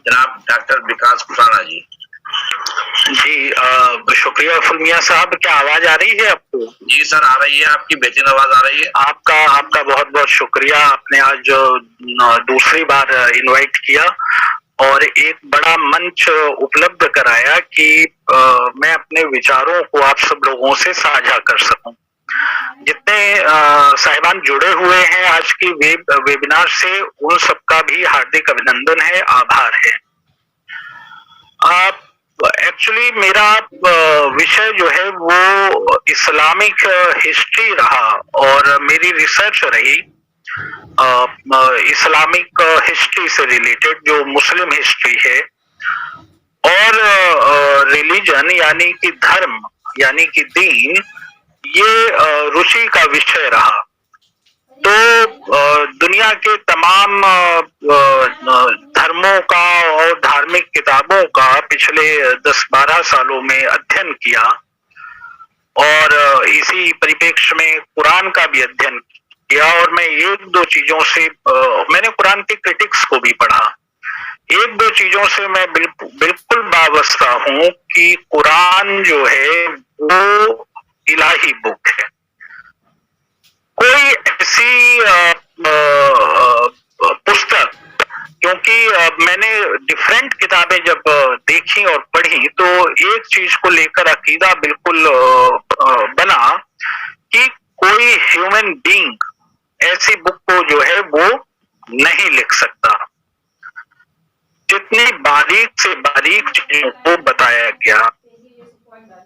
जनाब डॉक्टर विकास खुराना जी। जी शुक्रिया फुल मियां साहब, क्या आवाज आ रही है आपको? जी सर आ रही है, आपकी बेहतरीन आवाज आ रही है। आपका बहुत बहुत शुक्रिया, आपने आज जो दूसरी बार इनवाइट किया और एक बड़ा मंच उपलब्ध कराया कि मैं अपने विचारों को आप सब लोगों से साझा कर सकूं। जितने साहिबान जुड़े हुए हैं आज की वेबिनार से, उन सबका भी हार्दिक अभिनंदन है, आभार है। एक्चुअली मेरा विषय जो है वो इस्लामिक हिस्ट्री रहा और मेरी रिसर्च रही इस्लामिक हिस्ट्री से रिलेटेड, जो मुस्लिम हिस्ट्री है और रिलीजन यानी कि धर्म यानी कि दीन, ये रुचि का विषय रहा। तो दुनिया के तमाम धर्मों का और धार्मिक किताबों का पिछले 10-12 सालों में अध्ययन किया और इसी परिप्रेक्ष्य में कुरान का भी अध्ययन किया। और मैं एक दो चीजों से मैंने कुरान के क्रिटिक्स को भी पढ़ा। एक दो चीजों से मैं बिल्कुल वाबस्ता हूं कि कुरान जो है वो इलाही बुक है। कोई ऐसी पुस्तक, क्योंकि मैंने डिफरेंट किताबें जब देखी और पढ़ी तो एक चीज को लेकर अकीदा बिल्कुल बना कि कोई ह्यूमन बीइंग ऐसी बुक को जो है वो नहीं लिख सकता। जितनी बारीक से बारीक चीजों को बताया गया,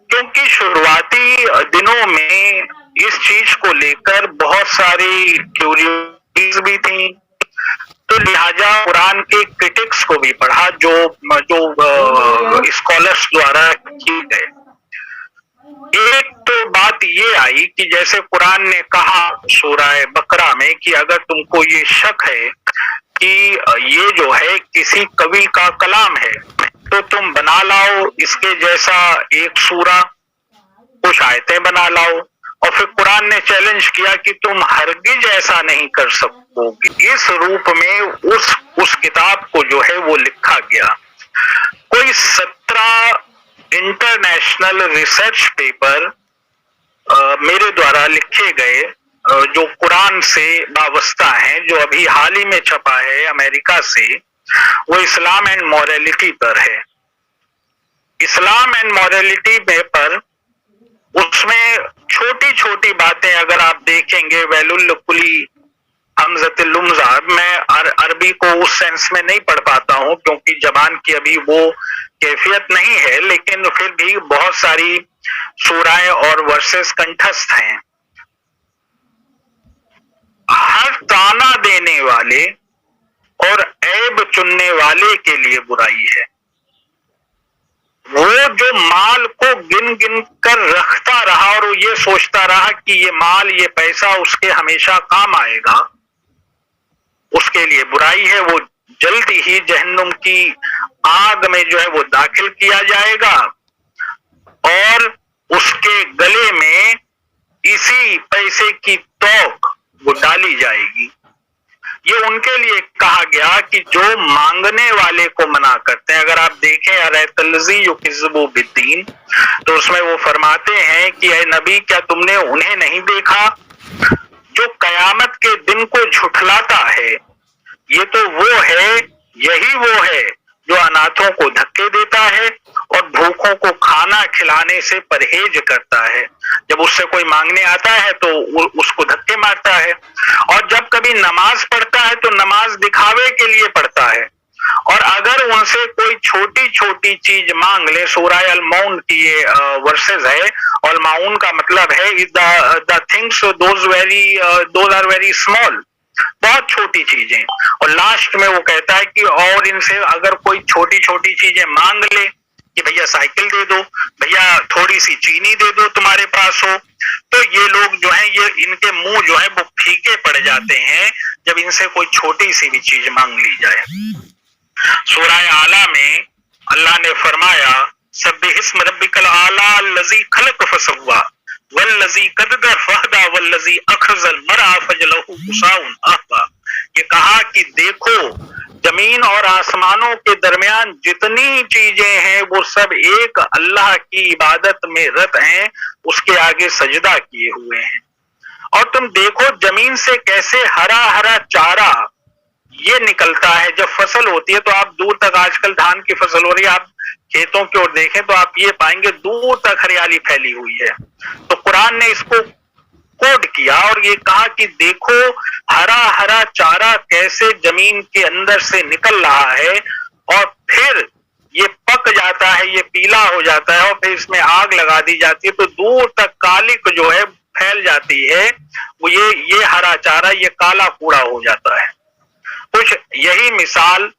क्योंकि शुरुआती दिनों में इस चीज को लेकर बहुत सारी थ्योरीज भी थी, तो लिहाजा कुरान के क्रिटिक्स को भी पढ़ा जो स्कॉलर्स द्वारा किए गए। एक तो बात ये आई कि जैसे कुरान ने कहा सूरह बकरा में कि अगर तुमको ये शक है कि ये जो है किसी कवि का कलाम है तो तुम बना लाओ इसके जैसा एक सूरा, कुछ आयतें बना लाओ। और फिर कुरान ने चैलेंज किया कि तुम हरगिज ऐसा नहीं कर सकोगे। इस रूप में उस किताब को जो है वो लिखा गया। कोई 17 इंटरनेशनल रिसर्च पेपर मेरे द्वारा लिखे गए जो कुरान से वाबस्ता हैं, जो अभी हाल ही में छपा है अमेरिका से, वो इस्लाम एंड मॉरलिटी पर है। इस्लाम एंड मॉरलिटी पर उसमें छोटी छोटी बातें अगर आप देखेंगे, वैलुल कुली हमज़तिल लुम्ज़ा, मैं अरबी को उस सेंस में नहीं पढ़ पाता हूं क्योंकि जबान की अभी वो कैफियत नहीं है, लेकिन फिर भी बहुत सारी सूराएं और वर्सेस कंठस्थ हैं। हर ताना देने वाले और ऐब चुनने वाले के लिए बुराई है। वो जो माल को गिन गिन कर रखता रहा और वो ये सोचता रहा कि ये माल, ये पैसा उसके हमेशा काम आएगा, उसके लिए बुराई है। वो जल्दी ही जहन्नुम की आग में जो है वो दाखिल किया जाएगा और उसके गले में इसी पैसे की तोक वो डाली जाएगी। ये उनके लिए कहा गया कि जो मांगने वाले को मना करते हैं। अगर आप देखें बिद्दीन, तो उसमें वो फरमाते हैं कि ऐ नबी, क्या तुमने उन्हें नहीं देखा जो कयामत के दिन को झुठलाता है? ये तो वो है, यही वो है जो अनाथों को धक्के देता है और भूखों को खाना खिलाने से परहेज करता है। जब उससे कोई मांगने आता है तो उसको धक्के मारता है, और जब कभी नमाज पढ़ता है तो नमाज दिखावे के लिए पढ़ता है। और अगर उनसे कोई छोटी छोटी चीज मांग ले, सूरह अल मौन की ये वर्सेस है, और माउन का मतलब है the things those are very small, बहुत छोटी चीजें। और लास्ट में वो कहता है कि और इनसे अगर कोई छोटी छोटी चीजें मांग ले कि भैया साइकिल दे दो, भैया थोड़ी सी चीनी दे दो तुम्हारे पास हो, तो ये लोग जो है, ये इनके मुंह जो है वो फीके पड़ जाते हैं जब इनसे कोई छोटी सी भी चीज मांग ली जाए। सूरह आला में अल्लाह ने फरमाया, सब्बिहिस्म रब्बिकल आला अल्लज़ी खलक़ फसव्वा वल्लज़ी क़द्दर फहदा वल्लज़ी अख़रजल मरअ फजलहु गुसाउन अहवा। ये कहा कि देखो जमीन और आसमानों के दरमियान जितनी चीजें हैं वो सब एक अल्लाह की इबादत में रत हैं, उसके आगे सजदा किए हुए हैं। और तुम देखो जमीन से कैसे हरा हरा चारा ये निकलता है। जब फसल होती है तो आप दूर तक, आजकल धान की फसल हो रही है, आप खेतों की ओर देखें तो आप ये पाएंगे दूर तक हरियाली फैली हुई है। तो कुरान ने इसको कोड किया और ये कहा कि देखो हरा हरा चारा कैसे जमीन के अंदर से निकल रहा है और फिर ये पक जाता है, ये पीला हो जाता है और फिर इसमें आग लगा दी जाती है तो दूर तक कालिक जो है फैल जाती है। वो ये हरा चारा ये काला कूड़ा हो जाता है। कुछ यही मिसाल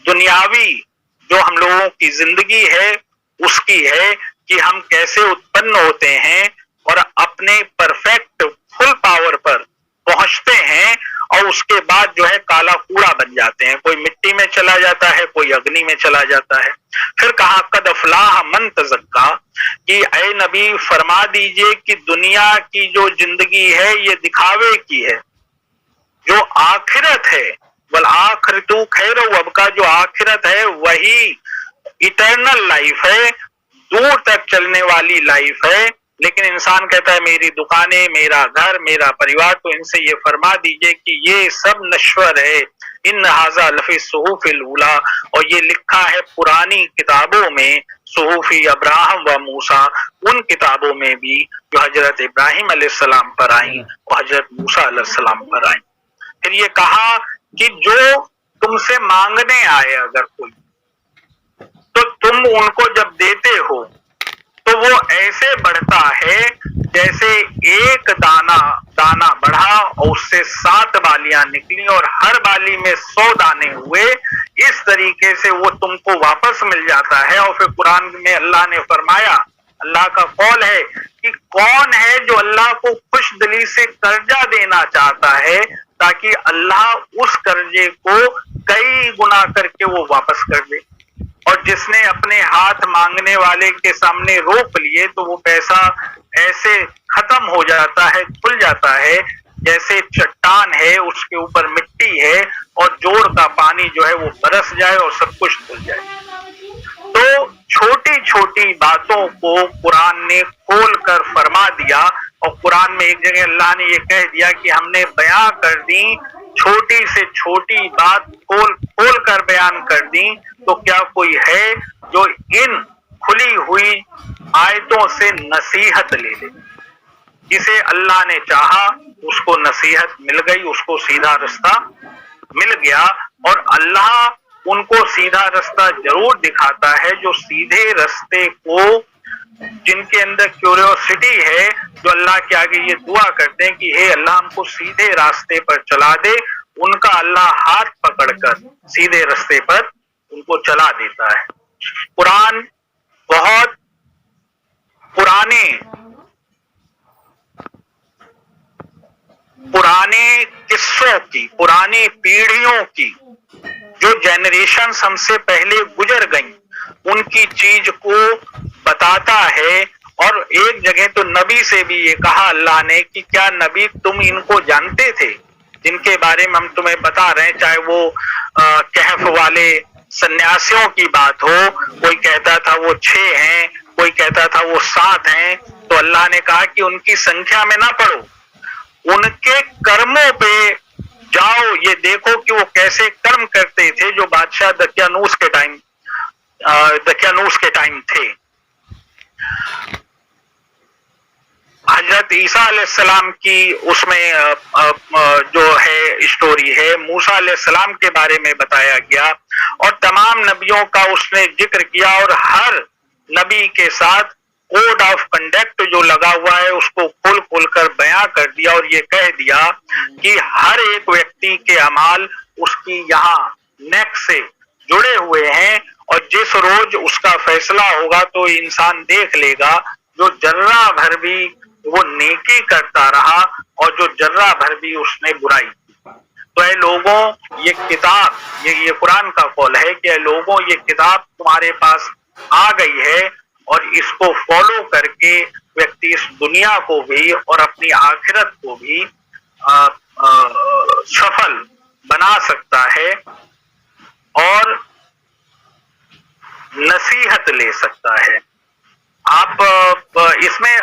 दुनियावी जो हम लोगों की जिंदगी है उसकी है कि हम कैसे उत्पन्न होते हैं और अपने परफेक्ट फुल पावर पर पहुंचते हैं और उसके बाद जो है काला कूड़ा बन जाते हैं। कोई मिट्टी में चला जाता है, कोई अग्नि में चला जाता है। फिर कहा कद अफलाह मन तज़क्का, कि ऐ नबी फरमा दीजिए कि दुनिया की जो जिंदगी है ये दिखावे की है, जो आखिरत है वल आखिरतु खैर वबका, जो आखिरत है वही इटर्नल लाइफ है, दूर तक चलने वाली लाइफ है। लेकिन इंसान कहता है मेरी दुकानें, मेरा घर, मेरा परिवार। तो इनसे ये फरमा दीजिए कि ये सब नश्वर है। इन हाजा लफी सुहूफिल उला, और ये लिखा है पुरानी किताबों में, सुहूफी अब्राहम व मूसा, उन किताबों में भी जो हजरत इब्राहिम अलैहिस्सलाम पर आई और हजरत मूसा अलैहिस्सलाम पर आई। फिर ये कहा कि जो तुमसे मांगने आए अगर कोई, तो तुम उनको जब देते हो तो वो ऐसे बढ़ता है जैसे एक दाना बढ़ा और उससे 7 बालियां निकली और हर बाली में 100 दाने हुए। इस तरीके से वो तुमको वापस मिल जाता है। और फिर कुरान में अल्लाह ने फरमाया, अल्लाह का कौल है कि कौन है जो अल्लाह को खुश दिली से कर्जा देना चाहता है ताकि अल्लाह उस कर्जे को कई गुना करके वो वापस कर दे। और जिसने अपने हाथ मांगने वाले के सामने रोक लिए तो वो पैसा ऐसे खत्म हो जाता है, खुल जाता है जैसे चट्टान है उसके ऊपर मिट्टी है और जोर का पानी जो है वो बरस जाए और सब कुछ खुल जाए। तो छोटी छोटी बातों को कुरान ने खोल कर फरमा दिया। और कुरान में एक जगह अल्लाह ने ये कह दिया कि हमने बयां कर दी, छोटी से छोटी बात खोल कर बयान कर दी। तो क्या कोई है जो इन खुली हुई आयतों से नसीहत ले ले? जिसे अल्लाह ने चाहा उसको नसीहत मिल गई, उसको सीधा रास्ता मिल गया। और अल्लाह उनको सीधा रास्ता जरूर दिखाता है जो सीधे रास्ते को, जिनके अंदर क्यूरियोसिटी है, जो अल्लाह के आगे ये दुआ करते हैं कि हे अल्लाह हमको सीधे रास्ते पर चला दे, उनका अल्लाह हाथ पकड़कर सीधे रास्ते पर उनको चला देता है। कुरान बहुत पुराने किस्सों की, पुरानी पीढ़ियों की जो जनरेशन हमसे पहले गुजर गई उनकी चीज को बताता है। और एक जगह तो नबी से भी ये कहा अल्लाह ने कि क्या नबी तुम इनको जानते थे जिनके बारे में हम तुम्हें बता रहे हैं, चाहे वो कहफ वाले सन्यासियों की बात हो, कोई कहता था वो 6 हैं, कोई कहता था वो 7 हैं। तो अल्लाह ने कहा कि उनकी संख्या में ना पड़ो, उनके कर्मों पे जाओ, ये देखो कि वो कैसे कर्म करते थे जो बादशाह दकियानूस के टाइम थे। हजरत ईसा अलैहिस्सलाम की उसमें जो है स्टोरी है, मूसा अलैहिस्सलाम के बारे में बताया गया और तमाम नबियों का उसने जिक्र किया। और हर नबी के साथ कोड ऑफ कंडक्ट जो लगा हुआ है उसको खोल कर बयां कर दिया और ये कह दिया कि हर एक व्यक्ति के अमाल उसकी यहाँ नेक से जुड़े हुए हैं और जिस रोज उसका फैसला होगा तो इंसान देख लेगा जो जर्रा भर भी वो नेकी करता रहा और जो जर्रा भर भी उसने बुराई की। तो ऐ लोगों, ये किताब, ये कुरान का कौल है कि ऐ लोगों ये किताब तुम्हारे पास आ गई है और इसको फॉलो करके व्यक्ति इस दुनिया को भी और अपनी आखिरत को भी सफल बना सकता है और नसीहत ले सकता है। आप इसमें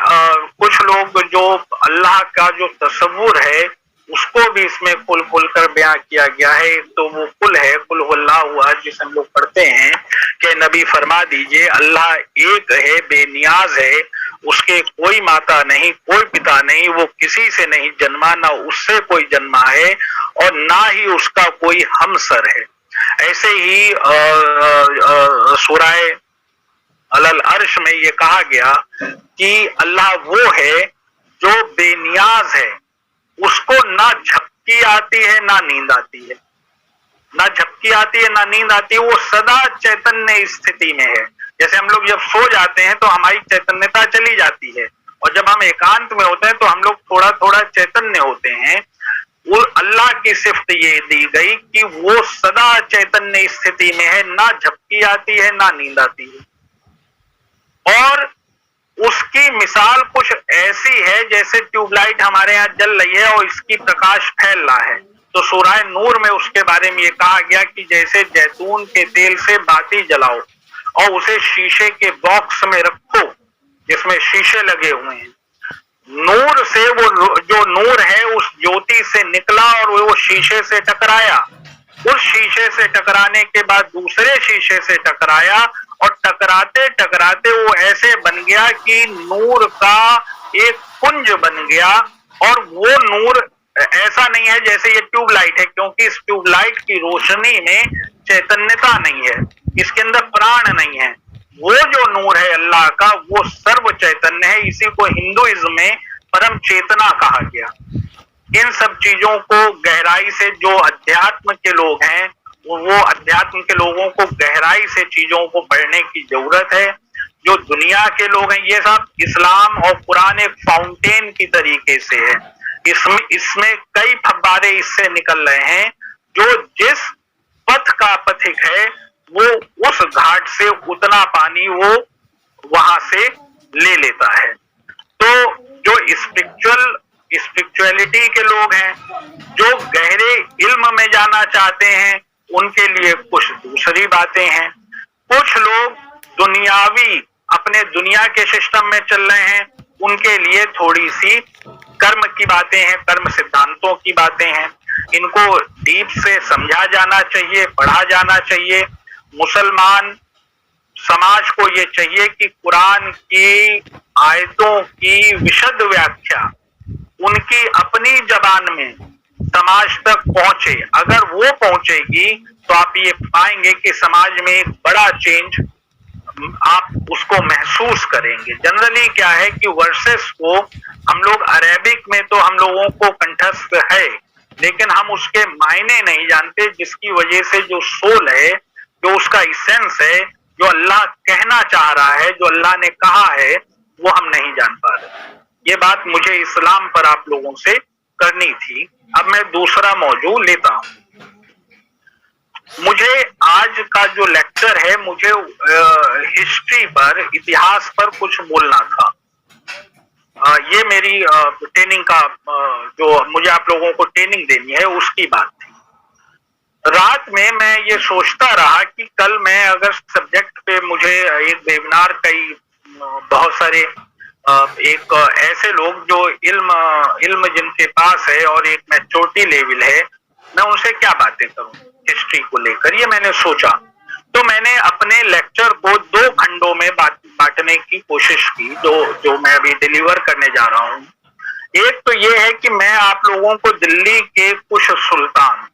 कुछ लोग जो अल्लाह का जो तस्वुर है उसको भी इसमें कुल कुल कर बयां किया गया है। एक तो वो कुल है, कुल हुवल्लाहु अहद, जिसे हम लोग पढ़ते हैं कि नबी फरमा दीजिए अल्लाह एक है, बेनियाज है, उसके कोई माता नहीं, कोई पिता नहीं, वो किसी से नहीं जन्मा, ना उससे कोई जन्मा है और ना ही उसका कोई हमसर है। ऐसे ही सूरह अलल अर्श में ये कहा गया कि अल्लाह वो है जो बेनियाज है, उसको ना झपकी आती है ना नींद आती है, ना झपकी आती है ना नींद आती है, वो सदा चैतन्य स्थिति में है। जैसे हम लोग जब सो जाते हैं तो हमारी चैतन्यता चली जाती है और जब हम एकांत में होते हैं तो हम लोग थोड़ा थोड़ा चैतन्य होते हैं। वो अल्लाह की सिफ्त ये दी गई कि वो सदा चैतन्य स्थिति में है, ना झपकी आती है ना नींद आती है। और उसकी मिसाल कुछ ऐसी है जैसे ट्यूबलाइट हमारे यहाँ जल रही है और इसकी प्रकाश फैल रहा है। तो सूरह नूर में उसके बारे में ये कहा गया कि जैसे जैतून के तेल से बाती जलाओ और उसे शीशे के बॉक्स में रखो जिसमें शीशे लगे हुए हैं, नूर से वो जो नूर है उस ज्योति से निकला और वो शीशे से टकराया, उस शीशे से टकराने के बाद दूसरे शीशे से टकराया और टकराते टकराते वो ऐसे बन गया कि नूर का एक पुंज बन गया। और वो नूर ऐसा नहीं है जैसे ये ट्यूबलाइट है, क्योंकि इस ट्यूबलाइट की रोशनी में चैतन्यता नहीं है, इसके अंदर प्राण नहीं है। वो जो नूर है अल्लाह का वो सर्व चैतन्य है। इसी को हिंदुइज्म में परम चेतना कहा गया। इन सब चीजों को गहराई से जो अध्यात्म के लोग हैं वो अध्यात्म के लोगों को गहराई से चीजों को पढ़ने की जरूरत है। जो दुनिया के लोग हैं ये सब, इस्लाम और कुरान एक फाउंटेन की तरीके से है, इसमें कई फव्वारे इससे निकल रहे हैं। जो जिस पथ का पथिक है वो उस घाट से उतना पानी वो वहां से ले लेता है। तो जो स्पिरिचुअलिटी के लोग हैं, जो गहरे इल्म में जाना चाहते हैं, उनके लिए कुछ दूसरी बातें हैं। कुछ लोग दुनियावी अपने दुनिया के सिस्टम में चल रहे हैं, उनके लिए थोड़ी सी कर्म की बातें हैं, कर्म सिद्धांतों की बातें हैं। इनको डीप से समझा जाना चाहिए, पढ़ा जाना चाहिए। मुसलमान समाज को ये चाहिए कि कुरान की आयतों की विशद व्याख्या उनकी अपनी जबान में समाज तक पहुंचे। अगर वो पहुंचेगी तो आप ये पाएंगे कि समाज में एक बड़ा चेंज आप उसको महसूस करेंगे। जनरली क्या है कि वर्सेस को हम लोग अरेबिक में तो हम लोगों को कंठस्थ है, लेकिन हम उसके मायने नहीं जानते, जिसकी वजह से जो सोल है, जो उसका इसेंस है, जो अल्लाह कहना चाह रहा है, जो अल्लाह ने कहा है, वो हम नहीं जान पा रहे। ये बात मुझे इस्लाम पर आप लोगों से करनी थी। अब मैं दूसरा मौजू लेता हूं। मुझे आज का जो लेक्चर है, मुझे हिस्ट्री पर, इतिहास पर कुछ बोलना था। ये मेरी ट्रेनिंग का जो मुझे आप लोगों को ट्रेनिंग देनी है उसकी बात थी। रात में मैं ये सोचता रहा कि कल मैं अगर सब्जेक्ट पे मुझे एक वेबिनार कई बहुत सारे एक ऐसे लोग जो इल्म जिनके पास है और एक मैच्योरिटी लेवल है, मैं उनसे क्या बातें करूं हिस्ट्री को लेकर, ये मैंने सोचा। तो मैंने अपने लेक्चर को 2 खंडों में बांटने की कोशिश की, जो मैं अभी डिलीवर करने जा रहा हूं। एक तो ये है कि मैं आप लोगों को दिल्ली के कुछ सुल्तान,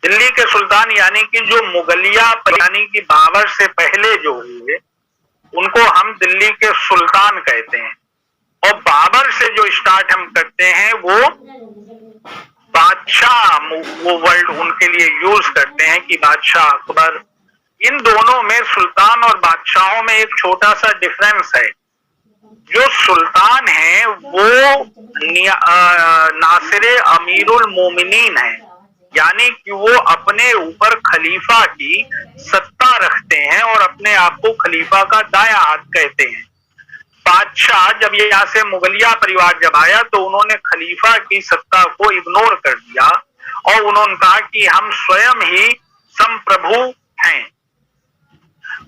दिल्ली के सुल्तान यानी कि जो मुगलिया यानी कि बाबर से पहले जो हुए, उनको हम दिल्ली के सुल्तान कहते हैं। और बाबर से जो स्टार्ट हम करते हैं वो बादशाह, वो वर्ड उनके लिए यूज करते हैं कि बादशाह अकबर। इन दोनों में, सुल्तान और बादशाहों में एक छोटा सा डिफरेंस है। जो सुल्तान है वो नासिर अमीरुल मोमिनीन है, यानी कि वो अपने ऊपर खलीफा की सत्ता रखते हैं और अपने आप को खलीफा का दायां हाथ कहते हैं। बादशाह जब ये यहाँ से मुगलिया परिवार जब आया तो उन्होंने खलीफा की सत्ता को इग्नोर कर दिया और उन्होंने कहा कि हम स्वयं ही संप्रभु हैं।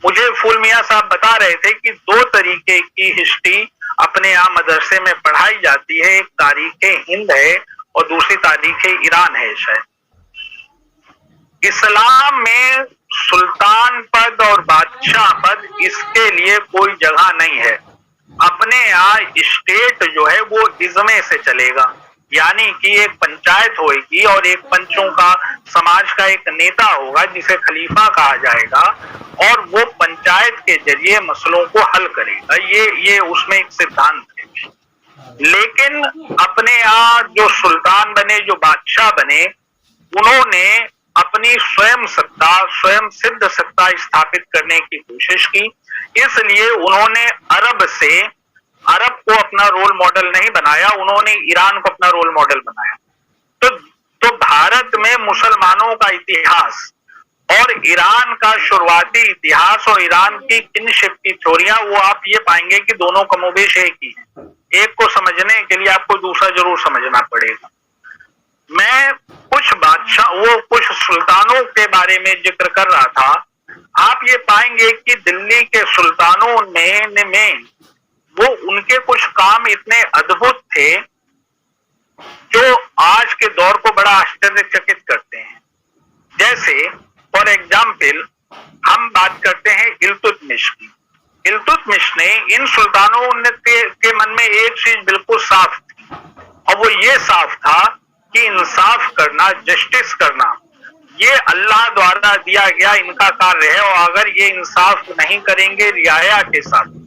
मुझे फूल मियाँ साहब बता रहे थे कि दो तरीके की हिस्ट्री अपने यहाँ मदरसे में पढ़ाई जाती है, एक तारीख हिंद है और दूसरी तारीख ईरान है। शायद इस्लाम में सुल्तान पद और बादशाह पद इसके लिए कोई जगह नहीं है। अपने यहाँ स्टेट जो है वो इज़्मे से चलेगा, यानी कि एक पंचायत होगी और एक पंचों का समाज का एक नेता होगा जिसे खलीफा कहा जाएगा और वो पंचायत के जरिए मसलों को हल करेगा। ये उसमें एक सिद्धांत है। लेकिन अपने यहाँ जो सुल्तान बने, जो बादशाह बने, उन्होंने अपनी स्वयं सत्ता, स्वयं सिद्ध सत्ता स्थापित करने की कोशिश की। इसलिए उन्होंने अरब को अपना रोल मॉडल नहीं बनाया, उन्होंने ईरान को अपना रोल मॉडल बनाया। तो भारत में मुसलमानों का इतिहास और ईरान का शुरुआती इतिहास और ईरान की किनशिप की थ्योरियां, वो आप ये पाएंगे कि दोनों कमोबेश एक ही है। एक को समझने के लिए आपको दूसरा जरूर समझना पड़ेगा। मैं कुछ सुल्तानों के बारे में जिक्र कर रहा था। आप ये पाएंगे कि दिल्ली के सुल्तानों में वो उनके कुछ काम इतने अद्भुत थे जो आज के दौर को बड़ा आश्चर्यचकित करते हैं। जैसे फॉर एग्जाम्पल हम बात करते हैं इल्तुतमिश की। इल्तुतमिश ने इन सुल्तानों के मन में एक चीज बिल्कुल साफ थी और वो ये साफ था कि इंसाफ करना, जस्टिस करना, ये अल्लाह द्वारा दिया गया इनका कार्य है और अगर ये इंसाफ नहीं करेंगे रियाया के साथ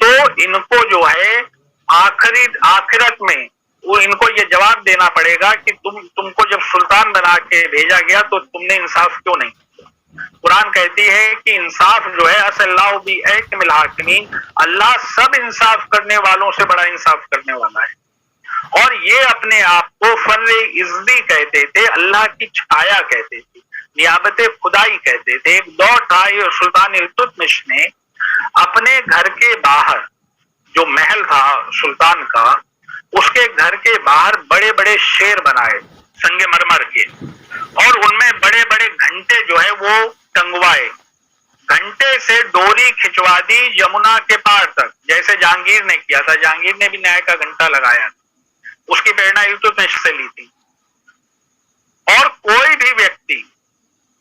तो इनको जो है आखिरत में वो इनको ये जवाब देना पड़ेगा कि तुमको जब सुल्तान बना के भेजा गया तो तुमने इंसाफ क्यों नहीं किया। कुरान कहती है कि इंसाफ जो है असल्लाहु बिअहकमिल हाकिमीन, अल्लाह सब इंसाफ करने वालों से बड़ा इंसाफ करने वाला है। और ये अपने आप को फर्रे इज्जी कहते थे, अल्लाह की छाया कहते थे, नियाबत खुदाई कहते थे। एक दौर था ये सुल्तान इल्तुतमिश ने अपने घर के बाहर, जो महल था सुल्तान का, उसके घर के बाहर बड़े बड़े शेर बनाए संगमरमर के और उनमें बड़े बड़े घंटे जो है वो टंगवाए। घंटे से डोरी खिंचवा दी यमुना के पार तक, जैसे जहांगीर ने किया था। जहांगीर ने भी न्याय का घंटा लगाया, उसकी प्रेरणा इल्तुतमिश से ली थी। और कोई भी व्यक्ति,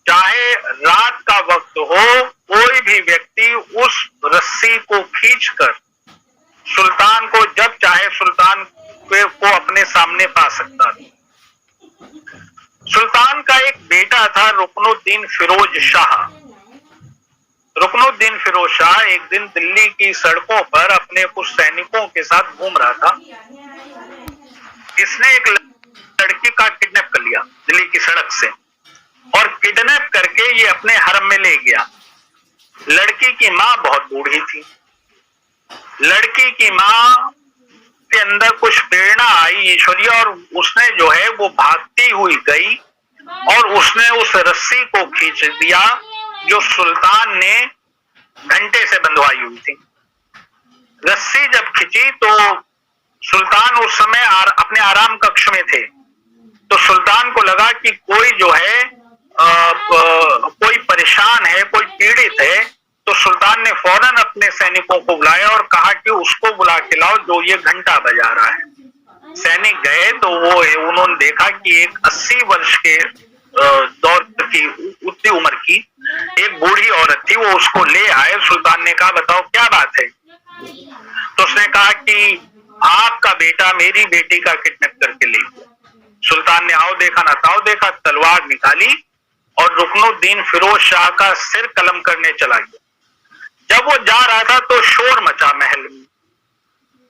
चाहे रात का वक्त हो, कोई भी व्यक्ति उस रस्सी को खींचकर सुल्तान को जब चाहे सुल्तान को अपने सामने पा सकता था। सुल्तान का एक बेटा था रुकनुद्दीन फिरोज शाह। रुकनुद्दीन फिरोज शाह एक दिन दिल्ली की सड़कों पर अपने कुछ सैनिकों के साथ घूम रहा था। इसने एक लड़की का किडनैप कर लिया दिल्ली की सड़क से और किडनैप करके ये अपने हरम में ले गया। लड़की की मां बहुत बूढ़ी थी। लड़की की मां के अंदर कुछ प्रेरणा आई ईश्वरीय और उसने जो है वो भागती हुई गई और उसने उस रस्सी को खींच दिया जो सुल्तान ने घंटे से बंधवाई हुई थी। रस्सी जब खींची तो सुल्तान उस समय अपने आराम कक्ष में थे। तो सुल्तान को लगा कि कोई जो है कोई परेशान है, कोई पीड़ित है। तो सुल्तान ने फौरन अपने सैनिकों को बुलाया और कहा कि उसको बुला के लाओ जो ये घंटा बजा रहा है। सैनिक गए तो उन्होंने देखा कि एक 80 वर्ष के दौर की उतनी उम्र की एक बूढ़ी औरत थी, वो उसको ले आए। सुल्तान ने कहा बताओ क्या बात है। तो उसने कहा कि आपका बेटा मेरी बेटी का किडनैप करके ले गया। सुल्तान ने आओ देखा ना ताओ देखा, तलवार निकाली और रुकनुद्दीन फिरोज शाह का सिर कलम करने चला गया। जब वो जा रहा था तो शोर मचा महल में।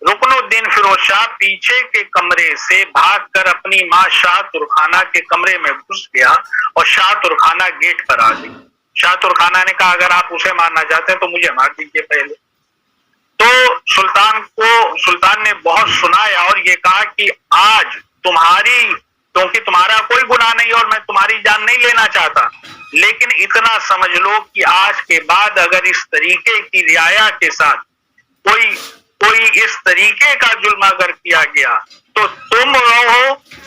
रुकनुद्दीन फिरोज शाह पीछे के कमरे से भागकर अपनी मां शाह तुरखाना के कमरे में घुस गया और शाह तुरखाना गेट पर आ गई। शाह तुरखाना ने कहा अगर आप उसे मारना चाहते हैं तो मुझे मार दीजिए पहले। तो सुल्तान ने बहुत सुनाया और ये कहा कि आज क्योंकि तुम्हारा कोई गुनाह नहीं और मैं तुम्हारी जान नहीं लेना चाहता, लेकिन इतना समझ लो कि आज के बाद अगर इस तरीके की रियाया के साथ कोई इस तरीके का जुल्म अगर किया गया तो तुम रहो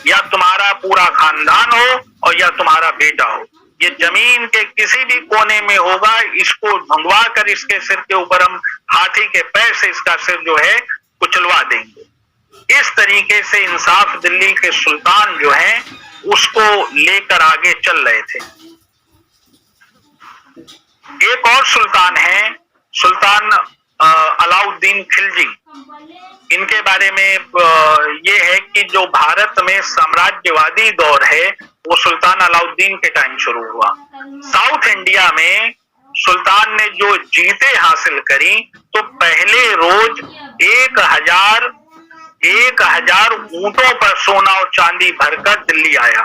या तुम्हारा पूरा खानदान हो और या तुम्हारा बेटा हो, ये जमीन के किसी भी कोने में होगा, इसको ढूंढवा कर इसके सिर के ऊपर हम हाथी के पैर से इसका सिर जो है कुचलवा देंगे। इस तरीके से इंसाफ दिल्ली के सुल्तान जो हैं उसको लेकर आगे चल रहे थे। एक और सुल्तान है, सुल्तान अलाउद्दीन खिलजी। इनके बारे में ये है कि जो भारत में साम्राज्यवादी दौर है वो सुल्तान अलाउद्दीन के टाइम शुरू हुआ। साउथ इंडिया में सुल्तान ने जो जीतें हासिल करी तो पहले रोज 1000 ऊंटों पर सोना और चांदी भरकर दिल्ली आया,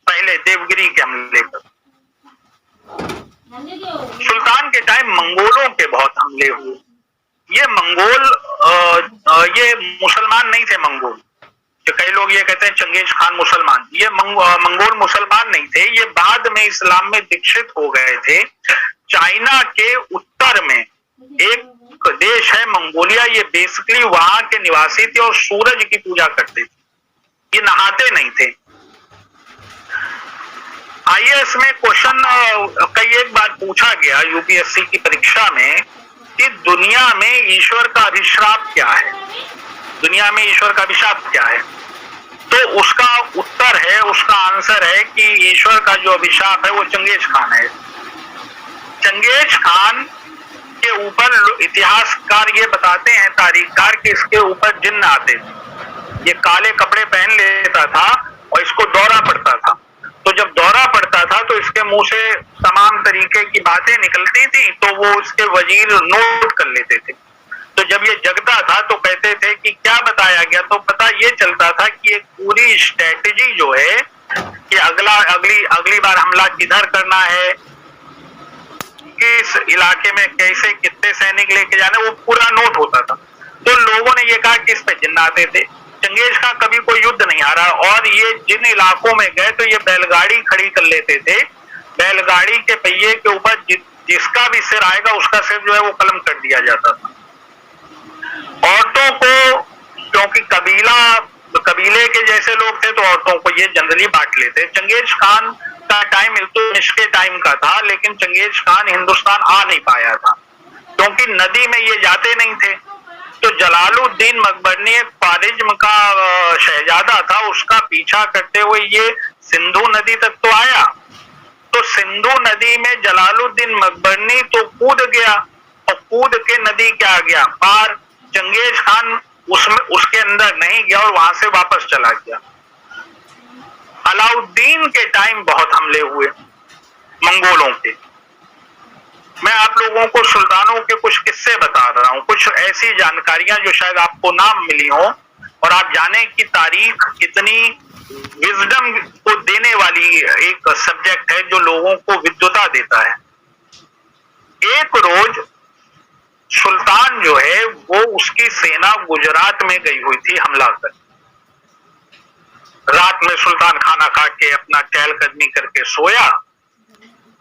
पहले देवगिरी के हमले पर। सुल्तान के टाइम मंगोलों के बहुत हमले हुए। ये मंगोल ये मुसलमान नहीं थे। मंगोल जो कई लोग ये कहते हैं चंगेज खान मुसलमान, ये मंगोल मुसलमान नहीं थे। ये बाद में इस्लाम में दीक्षित हो गए थे। चाइना के उत्तर में एक देश है मंगोलिया, ये बेसिकली वहां के निवासी थे और सूरज की पूजा करते थे, ये नहाते नहीं थे। आईएएस में क्वेश्चन कई एक बार पूछा गया यूपीएससी की परीक्षा में कि दुनिया में ईश्वर का अभिशाप क्या है, दुनिया में ईश्वर का अभिशाप क्या है। तो उसका उत्तर है, उसका आंसर है कि ईश्वर का जो अभिशाप है वो चंगेज खान है। चंगेज खान के ऊपर इतिहासकार ये बताते हैं, तारीखकार, कि इसके ऊपर जिन्न आते थे। ये काले कपड़े पहन लेता था और इसको दौरा पड़ता था। तो जब दौरा पड़ता था तो इसके मुंह से तमाम तरीके की बातें निकलती थी, तो वो उसके वजीर नोट कर लेते थे। तो जब ये जगता था तो कहते थे कि क्या बताया गया, तो पता ये चलता था कि एक पूरी स्ट्रेटेजी जो है कि अगली बार हमला किधर करना है, किस इलाके में कैसे कितने सैनिक लेके जाने, वो पूरा नोट होता था। तो लोगों ने ये कहा कि इस पे जिन्न आते थे। चंगेज खान कभी कोई युद्ध नहीं हारा और ये जिन इलाकों में गए तो ये बैलगाड़ी खड़ी कर लेते थे। बैलगाड़ी के पहिए के ऊपर जिसका भी सिर आएगा उसका सिर जो है वो कलम कर दिया जाता था। औरतों को, क्योंकि कबीले के जैसे लोग थे तो औरतों को ये जनरली बांट लेते। चंगेज खान का टाइम इल्तुतमिश के टाइम का था, लेकिन चंगेज खान हिंदुस्तान आ नहीं पाया था क्योंकि नदी में ये जाते नहीं थे। तो जलालुद्दीन मकबरनी एक ख्वारिज्म का शहजादा था, उसका पीछा करते हुए ये सिंधु नदी तक तो आया। तो सिंधु नदी में जलालुद्दीन मकबरनी तो कूद गया और कूद के नदी क्या गया पार। चंगेज खान उसके अंदर नहीं गया और वहां से वापस चला गया। अलाउद्दीन के टाइम बहुत हमले हुए मंगोलों के। मैं आप लोगों को सुल्तानों के कुछ किस्से बता रहा हूं, कुछ ऐसी जानकारियां जो शायद आपको ना मिली हो और आप जाने की तारीख कितनी विजडम को देने वाली एक सब्जेक्ट है जो लोगों को विद्वता देता है। एक रोज सुल्तान जो है वो उसकी सेना गुजरात में गई हुई थी हमला कर। रात में सुल्तान खाना खा के अपना चहलकदमी करके सोया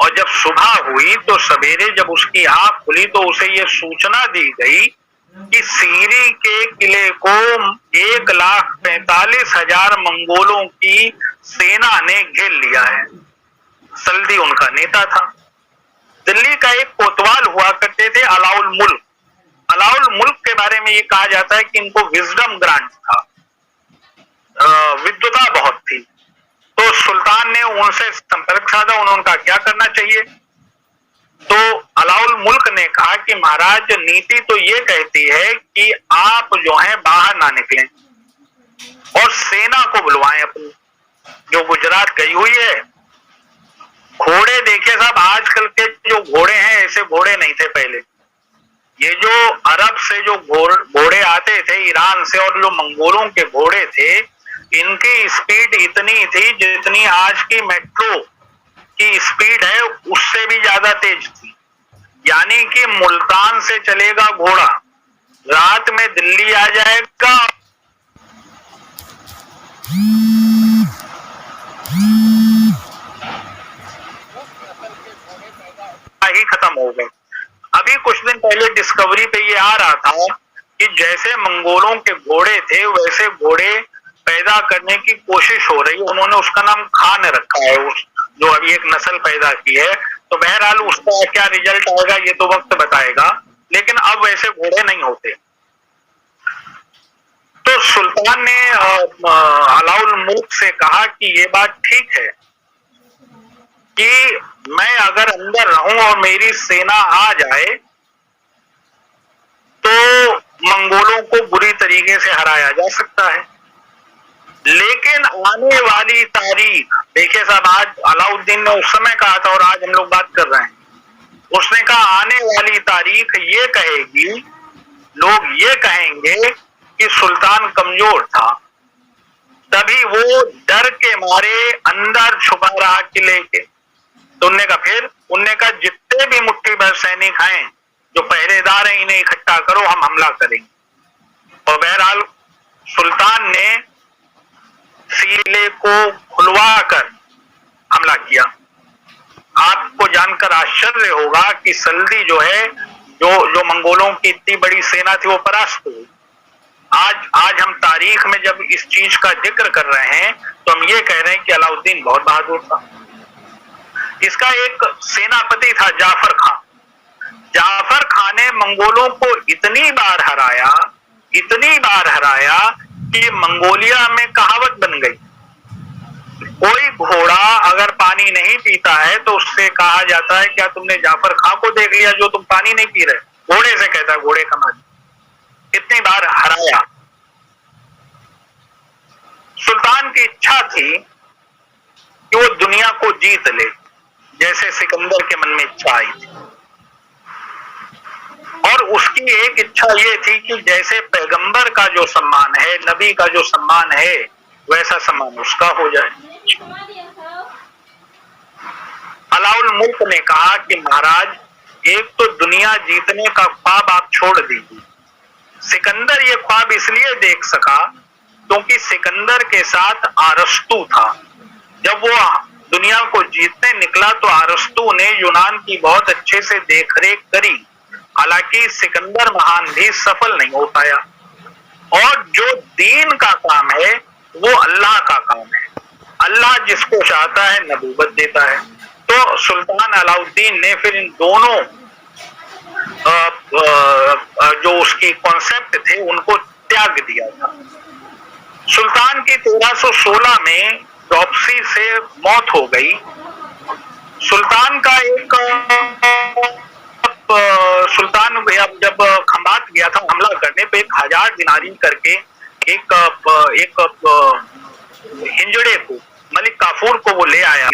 और जब सुबह हुई तो सवेरे जब उसकी आंख खुली तो उसे ये सूचना दी गई कि सीरी के किले को 1,45,000 मंगोलों की सेना ने घेर लिया है। सल्दी उनका नेता था। दिल्ली का एक कोतवाल हुआ करते थे अलाउल मुल्क। अलाउल मुल्क के बारे में ये कहा जाता है कि इनको विजडम ग्रांट था, विद्वता बहुत थी। तो सुल्तान ने उनसे संपर्क साधा, उन्होंने कहा क्या करना चाहिए। तो अलाउल मुल्क ने कहा कि महाराज नीति तो ये कहती है कि आप जो है बाहर ना निकलें और सेना को बुलवाएं अपनी जो गुजरात गई हुई है। घोड़े देखिए साहब, आजकल के जो घोड़े हैं ऐसे घोड़े नहीं थे पहले। ये जो अरब से जो घोड़े आते थे ईरान से और जो मंगोलों के घोड़े थे, इनकी स्पीड इतनी थी जितनी आज की मेट्रो की स्पीड है उससे भी ज्यादा तेज थी। यानी कि मुल्तान से चलेगा घोड़ा, रात में दिल्ली आ जाएगा, ही खत्म हो गए। अभी कुछ दिन पहले डिस्कवरी पे ये आ रहा था कि जैसे मंगोलों के घोड़े थे वैसे घोड़े पैदा करने की कोशिश हो रही है, उन्होंने उसका नाम खान रखा है, उस जो अभी एक नस्ल पैदा की है। तो बहरहाल उसका क्या रिजल्ट आएगा ये तो वक्त बताएगा, लेकिन अब वैसे घोड़े नहीं होते। तो सुल्तान ने अलाउल मुल्क से कहा कि ये बात ठीक है कि मैं अगर अंदर रहूं और मेरी सेना आ जाए तो मंगोलों को बुरी तरीके से हराया जा सकता है, लेकिन आने वाली तारीख देखिए साहब, आज अलाउद्दीन ने उस समय कहा था और आज हम लोग बात कर रहे हैं। उसने कहा आने वाली तारीख ये कहेगी, लोग ये कहेंगे कि सुल्तान कमजोर था, तभी वो डर के मारे अंदर छुपा रहा किले के। तो उनने कहा जितने भी मुट्ठी भर सैनिक हैं जो पहरेदार हैं, इन्हें इकट्ठा करो, हम हमला करेंगे। और बहरहाल सुल्तान ने किले को खुलवा कर हमला किया। आपको जानकर आश्चर्य होगा कि सल्दी जो है, जो मंगोलों की इतनी बड़ी सेना थी, वो परास्त हुई। आज हम तारीख में जब इस चीज का जिक्र कर रहे हैं तो हम ये कह रहे हैं कि अलाउद्दीन बहुत बहादुर था। इसका एक सेनापति था जाफर खान। जाफर खान ने मंगोलों को इतनी बार हराया कि मंगोलिया में कहावत बन गई, कोई घोड़ा अगर पानी नहीं पीता है तो उससे कहा जाता है क्या तुमने जाफर खां को देख लिया जो तुम पानी नहीं पी रहे? घोड़े से कहता है, घोड़े का मालिक। इतनी बार हराया। सुल्तान की इच्छा थी कि वो दुनिया को जीत ले, जैसे सिकंदर के मन में इच्छा आई थी। और उसकी एक इच्छा ये थी कि जैसे पैगंबर का जो सम्मान है, नबी का जो सम्मान है, वैसा सम्मान उसका हो जाए। अलाउल मुल्क ने कहा कि महाराज, एक तो दुनिया जीतने का ख्वाब आप छोड़ दीजिए। सिकंदर ये ख्वाब इसलिए देख सका क्योंकि सिकंदर के साथ अरस्तु था। जब वो दुनिया को जीतने निकला तो अरस्तु ने यूनान की बहुत अच्छे से देखरेख करी, हालांकि सिकंदर महान भी सफल नहीं हो पाया। और जो दीन का काम है वो अल्लाह का काम है, अल्लाह जिसको चाहता है नबूवत देता है। तो सुल्तान अलाउद्दीन ने फिर इन दोनों जो उसकी कॉन्सेप्ट थे उनको त्याग दिया था। सुल्तान की 1316 में ड्रॉपसी से मौत हो गई। सुल्तान का एक सुल्तान जब खंबात गया था हमला करने पे 1000 दिनारी करके एक हिंजड़े को, मलिक काफूर को वो ले आया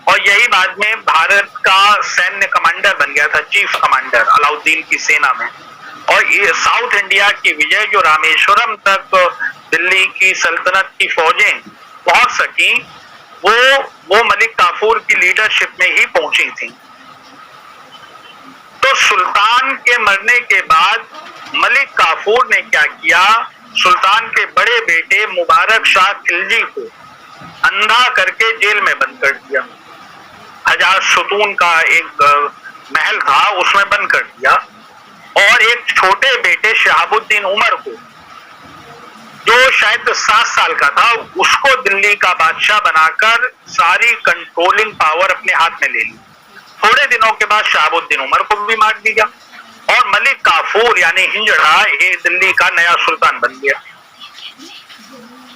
और यही बाद में भारत का सैन्य कमांडर बन गया था, चीफ कमांडर अलाउद्दीन की सेना में। और ये साउथ इंडिया की विजय जो रामेश्वरम तक दिल्ली की सल्तनत की फौजें पहुंच सकी, वो मलिक काफूर की लीडरशिप में ही पहुंची थी। तो सुल्तान के मरने के बाद मलिक काफूर ने क्या किया, सुल्तान के बड़े बेटे मुबारक शाह खिलजी को अंधा करके जेल में बंद कर दिया। 1000 सुतून का एक महल था, उसमें बंद कर दिया। और एक छोटे बेटे शहाबुद्दीन उमर को, जो शायद 7 साल का था, उसको दिल्ली का बादशाह बनाकर सारी कंट्रोलिंग पावर अपने हाथ में ले ली। थोड़े दिनों के बाद शहाबुद्दीन उमर को भी मार दिया और मलिक काफूर यानी हिंजड़ा ये दिल्ली का नया सुल्तान बन गया।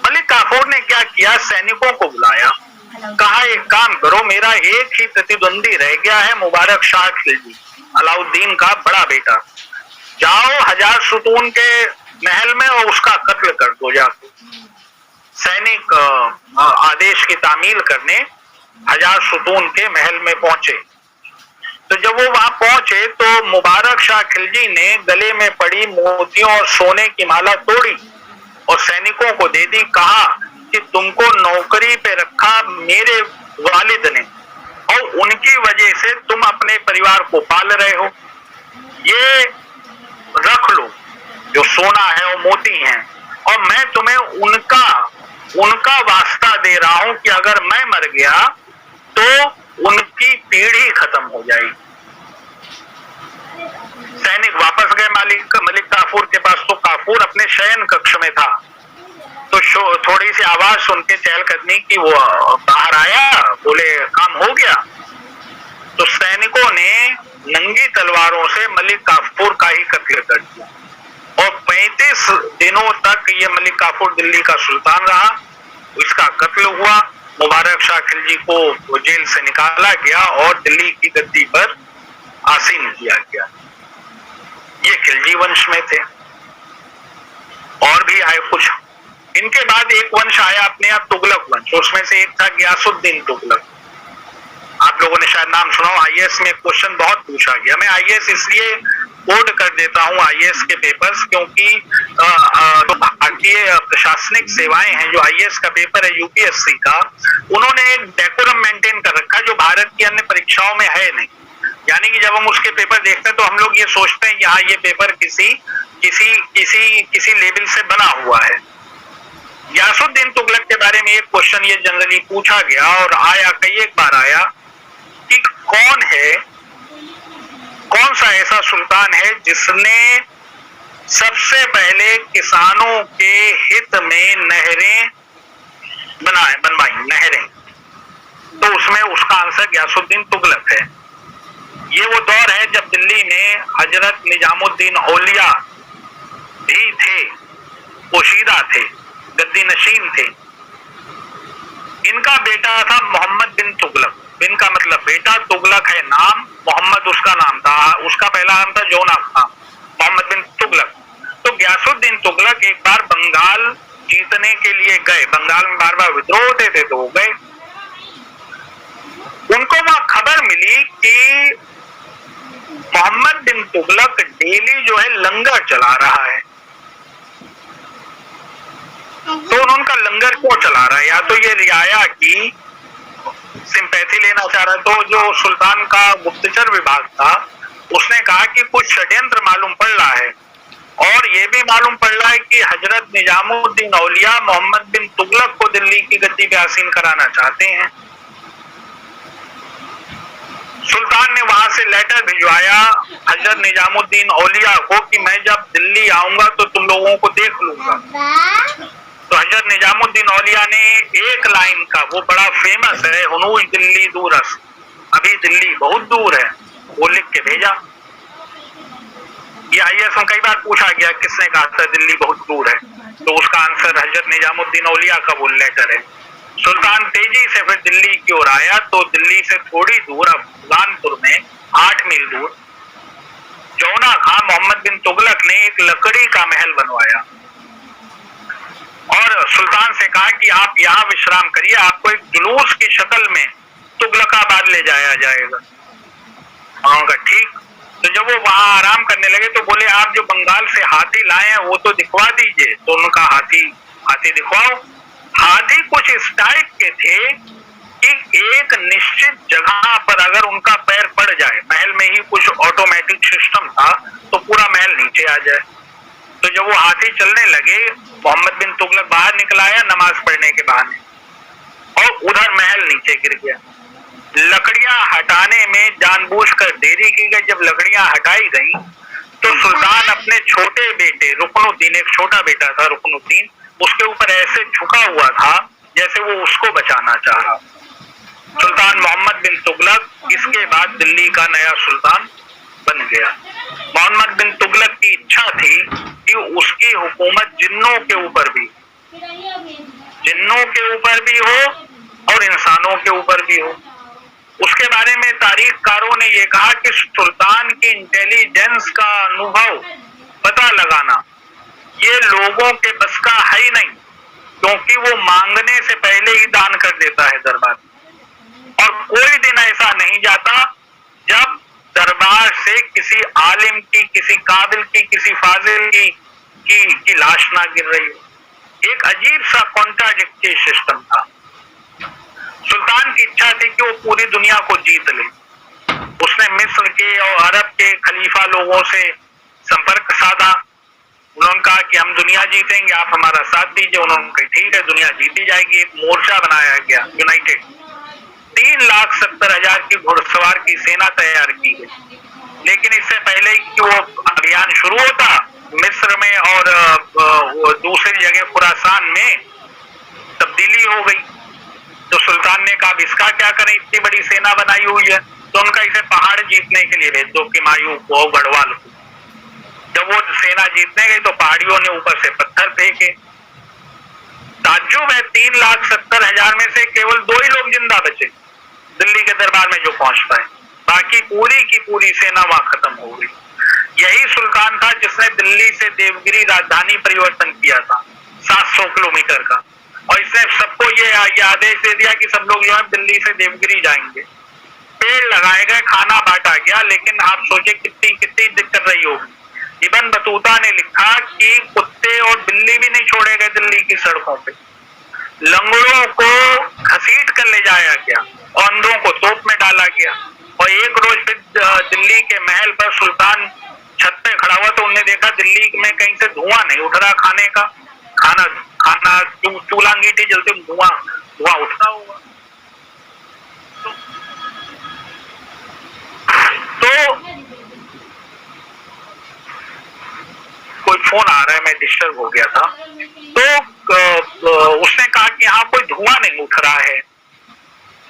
मलिक काफूर ने क्या किया, सैनिकों को बुलाया, कहा एक काम करो, मेरा एक ही प्रतिद्वंदी रह गया है, मुबारक शाह खिलजी, अलाउद्दीन का बड़ा बेटा। जाओ 1000 सुतून के महल में और उसका कत्ल कर दो जाके। सैनिक आदेश की तामील करने 1000 सुतून के महल में पहुंचे। तो जब वो वहां पहुंचे तो मुबारक शाह खिलजी ने गले में पड़ी मोतियों और सोने की माला तोड़ी और सैनिकों को दे दी। कहा कि तुमको नौकरी पे रखा मेरे वालिद ने और उनकी वजह से तुम अपने परिवार को पाल रहे हो, ये रख लो जो सोना है और मोती हैं, और मैं तुम्हें उनका वास्ता दे रहा हूं कि अगर मैं मर गया तो उनकी पीढ़ी खत्म हो जाएगी। सैनिक वापस गए मलिक काफूर के पास। तो काफूर अपने शयन कक्ष में था। तो थोड़े थोड़ी सी आवाज सुन के चहलकदमी की वो बाहर आया, बोले काम हो गया। तो सैनिकों ने नंगी तलवारों से मलिक काफूर का ही कत्ल कर दिया और 35 दिनों तक ये मलिक काफूर दिल्ली का सुल्तान रहा। इसका कत्ल हुआ, मुबारक शाह खिलजी को जेल से निकाला गया और दिल्ली की गद्दी पर आसीन किया गया। ये खिलजी वंश में थे। और भी आए कुछ। इनके बाद एक वंश आया अपने आप तुगलक वंश, उसमें से एक था गियासुद्दीन तुगलक। आप लोगों ने शायद नाम सुना हो, आईएएस में क्वेश्चन बहुत पूछा गया। मैं आईएएस इसलिए कोड कर देता हूं आईएएस के पेपर्स, क्योंकि जो भारतीय प्रशासनिक सेवाएं हैं, जो आईएएस का पेपर है यूपीएससी का, उन्होंने एक डेकोरम मेंटेन कर रखा है जो भारत की अन्य परीक्षाओं में है नहीं। यानी कि जब हम उसके पेपर देखते हैं तो हम लोग ये सोचते हैं कि हाँ ये पेपर किसी लेवल से बना हुआ है। गियासुद्दीन तुगलक के बारे में एक क्वेश्चन ये जनरली पूछा गया और आया, कई एक बार आया कि कौन सा ऐसा सुल्तान है जिसने सबसे पहले किसानों के हित में नहरें बनवाई नहरें। तो उसमें उसका आंसर गियासुद्दीन तुगलक है। ये वो दौर है जब दिल्ली में हजरत निजामुद्दीन औलिया भी थे, पोशीदा थे, गद्दी नशीन थे। इनका बेटा था मोहम्मद बिन तुगलक। बिन का मतलब बेटा, तुगलक है नाम, मोहम्मद उसका नाम था, उसका पहला नाम था जोना खां, मोहम्मद बिन तुगलक। तो गियासुद्दीन तुगलक एक बार बंगाल जीतने के लिए गए। बंगाल में बार बार विद्रोह होते थे तो वो गए। उनको वहां खबर मिली कि मोहम्मद बिन तुगलक डेली जो है लंगर चला रहा है। तो उनका लंगर क्यों चला रहा है? या तो ये रियाया की सिंपैथी लेना चाह रहा है। तो जो सुल्तान का गुप्तचर विभाग था उसने कहा कि कुछ षड्यंत्र मालूम पड़ रहा है और ये भी मालूम पड़ रहा है कि हजरत निजामुद्दीन औलिया मोहम्मद बिन तुगलक को दिल्ली की गद्दी पे आसीन कराना चाहते हैं। सुल्तान ने वहां से लेटर भिजवाया हजरत निजामुद्दीन औलिया को कि मैं जब दिल्ली आऊंगा तो तुम लोगों को देख लूंगा। तो हजरत निजामुद्दीन औलिया ने एक लाइन का, वो बड़ा फेमस है, हुनूज दिल्ली दूरस, अभी दिल्ली बहुत दूर है, वो लिख के भेजा। ये आईएएस में कई बार पूछा गया किसने कहा था दिल्ली बहुत दूर है, तो उसका आंसर हजरत निजामुद्दीन औलिया का वो लेटर है। सुल्तान तेजी से फिर दिल्ली की ओर आया तो दिल्ली से थोड़ी दूर अफगानपुर में 8 मील दूर जोना खां मोहम्मद बिन तुगलक ने एक लकड़ी का महल बनवाया और सुल्तान से कहा कि आप यहाँ विश्राम करिए, आपको एक जुलूस की शक्ल में तुगलकाबाद ले जाया जाएगा। उन्होंने कहा ठीक। तो जब वो वहां आराम करने लगे तो बोले आप जो बंगाल से हाथी लाए हैं वो तो दिखवा दीजिए। तो उनका हाथी दिखवाओ। हाथी कुछ इस टाइप के थे कि एक निश्चित जगह पर अगर उनका पैर पड़ जाए, महल में ही कुछ ऑटोमेटिक सिस्टम था, तो पूरा महल नीचे आ जाए। तो जब वो हाथी चलने लगे, मोहम्मद बिन तुगलक बाहर निकला आया नमाज पढ़ने के बहाने और उधर महल नीचे गिर गया। लकड़ियां हटाने में जानबूझकर देरी की गई। जब लकड़ियां हटाई गई तो सुल्तान अपने छोटे बेटे रुकनुद्दीन, एक छोटा बेटा था रुकनुद्दीन, उसके ऊपर ऐसे झुका हुआ था जैसे वो उसको बचाना चाह रहा। सुल्तान मोहम्मद बिन तुगलक इसके बाद दिल्ली का नया सुल्तान बन गया। मोहम्मद बिन तुगलक की इच्छा थी कि उसकी हुकूमत जिन्नों के ऊपर भी हो और इंसानों के ऊपर भी हो। उसके बारे में तारीखकारों ने यह कहा कि सुल्तान की इंटेलिजेंस का अनुभव पता लगाना ये लोगों के बस का है ही नहीं, क्योंकि वो मांगने से पहले ही दान कर देता है दरबार। और कोई दिन ऐसा नहीं जाता जब दरबार से किसी आलिम की, किसी काबिल की, किसी फाजिल की लाश ना गिर रही हो। एक अजीब सा कॉन्ट्राडिक्टरी सिस्टम था। सुल्तान की इच्छा थी कि वो पूरी दुनिया को जीत ले। उसने मिस्र के और अरब के खलीफा लोगों से संपर्क साधा। उन्होंने कहा कि हम दुनिया जीतेंगे, आप हमारा साथ दीजिए। उन्होंने कहा ठीक है, दुनिया जीती जाएगी। एक मोर्चा बनाया गया यूनाइटेड। 3,70,000 की घुड़सवार की सेना तैयार की गई। लेकिन इससे पहले कि वो अभियान शुरू होता, मिस्र में और दूसरी जगह खुरासान में तब्दीली हो गई। तो सुल्तान ने कहा इसका क्या करें, इतनी बड़ी सेना बनाई हुई है, तो उनका इसे पहाड़ जीतने के लिए भेज दो, हुमायूं को, गढ़वाल को। जब वो सेना जीतने गई तो पहाड़ियों ने ऊपर से पत्थर फेंके। ताज्जुब है, 3,70,000 में से केवल 2 ही लोग जिंदा बचे दिल्ली के दरबार में जो पहुंच पाए, बाकी पूरी की पूरी सेना वहां खत्म हो गई। यही सुल्तान था जिसने दिल्ली से देवगिरी राजधानी परिवर्तन किया था 700 किलोमीटर का, और इसने सबको ये आदेश दे दिया कि सब लोग जो है दिल्ली से देवगिरी जाएंगे। पेड़ लगाए गए, खाना बांटा गया, लेकिन आप सोचे कितनी कितनी दिक्कत रही होगी। इब्न बतूता ने लिखा कि कुत्ते और बिल्ली भी नहीं छोड़े गए दिल्ली की सड़कों पे, लंगड़ों को घसीट कर ले जाया गया और अंधों को तोप में डाला गया। और एक रोज फिर दिल्ली के महल पर सुल्तान छत पे खड़ा हुआ तो उन्होंने देखा दिल्ली में कहीं से धुआं नहीं उठ रहा, खाने का खाना चूल्हा अंगीठी जलते धुआं उठता होगा। तो कोई फोन आ रहा है, मैं डिस्टर्ब हो गया था। तो उसने कहा कि यहाँ कोई धुआं नहीं उठ रहा है,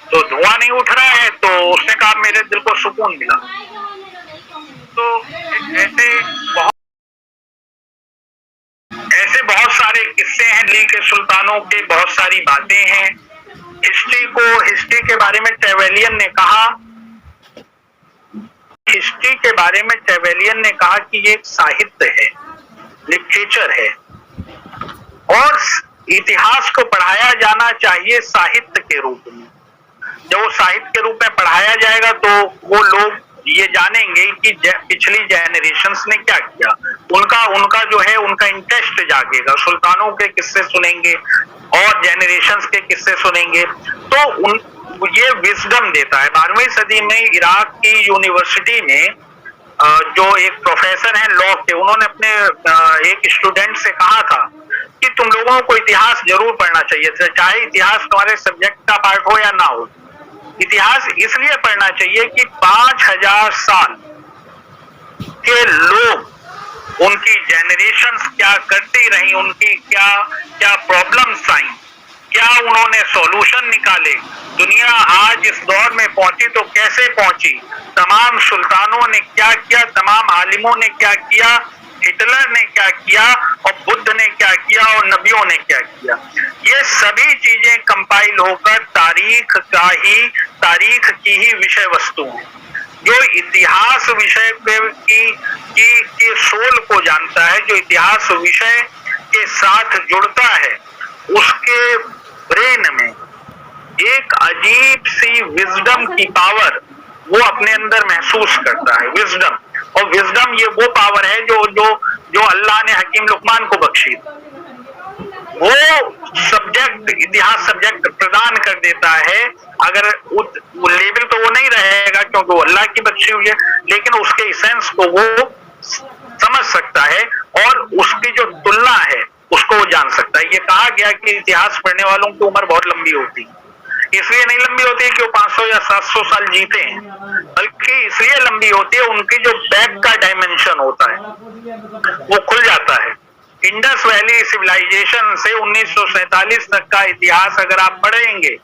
तो धुआं नहीं उठ रहा है तो उसने कहा मेरे दिल को सुकून मिला। तो ऐसे बहुत सारे किस्से हैं दिल्ली के सुल्तानों के, बहुत सारी बातें हैं। हिस्ट्री के बारे में ट्रेवेलियन ने कहा कि ये एक साहित्य है, लिटरेचर है, और इतिहास को पढ़ाया जाना चाहिए साहित्य के रूप में। जब वो साहित्य के रूप में पढ़ाया जाएगा तो वो लोग ये जानेंगे कि पिछली जनरेशंस ने क्या किया, उनका जो है उनका इंटरेस्ट जागेगा, सुल्तानों के किस्से सुनेंगे और जनरेशंस के किस्से सुनेंगे तो ये विजडम देता है। 12वीं सदी में इराक की यूनिवर्सिटी में जो एक प्रोफेसर हैं लॉ के, उन्होंने अपने एक स्टूडेंट से कहा था कि तुम लोगों को इतिहास जरूर पढ़ना चाहिए, चाहे इतिहास तुम्हारे सब्जेक्ट का पार्ट हो या ना हो। इतिहास इसलिए पढ़ना चाहिए कि 5000 साल के लोग, उनकी जनरेशंस क्या करती रही, उनकी क्या प्रॉब्लम्स आई, क्या उन्होंने सॉल्यूशन निकाले, दुनिया आज इस दौर में पहुंची तो कैसे पहुंची, तमाम सुल्तानों ने क्या किया, तमाम आलिमों ने क्या किया, हिटलर ने क्या किया और बुद्ध ने क्या किया और नबियों ने क्या किया। ये सभी चीजें कंपाइल होकर तारीख की ही विषय वस्तु है। जो इतिहास विषय की सोल को जानता है, जो इतिहास विषय के साथ जुड़ता है, उसके ब्रेन में एक अजीब सी विजडम की पावर वो अपने अंदर महसूस करता है। विजडम, और विजडम ये वो पावर है जो अल्लाह ने हकीम लुकमान को बख्शी। वो सब्जेक्ट, इतिहास सब्जेक्ट प्रदान कर देता है। अगर लेवल तो वो नहीं रहेगा क्योंकि वो अल्लाह की बख्शी हुई है, लेकिन उसके इसेंस को वो समझ सकता है और उसकी जो तुलना है उसको वो जान सकता है। ये कहा गया कि इतिहास पढ़ने वालों की उम्र बहुत लंबी होती है। इसलिए नहीं लंबी होती है कि वो 500 या 700 साल जीते हैं, बल्कि इसलिए लंबी होती है उनकी जो बैक का डायमेंशन होता है वो खुल जाता है। इंडस वैली सिविलाइजेशन से 1947 तक का इतिहास अगर आप पढ़ेंगे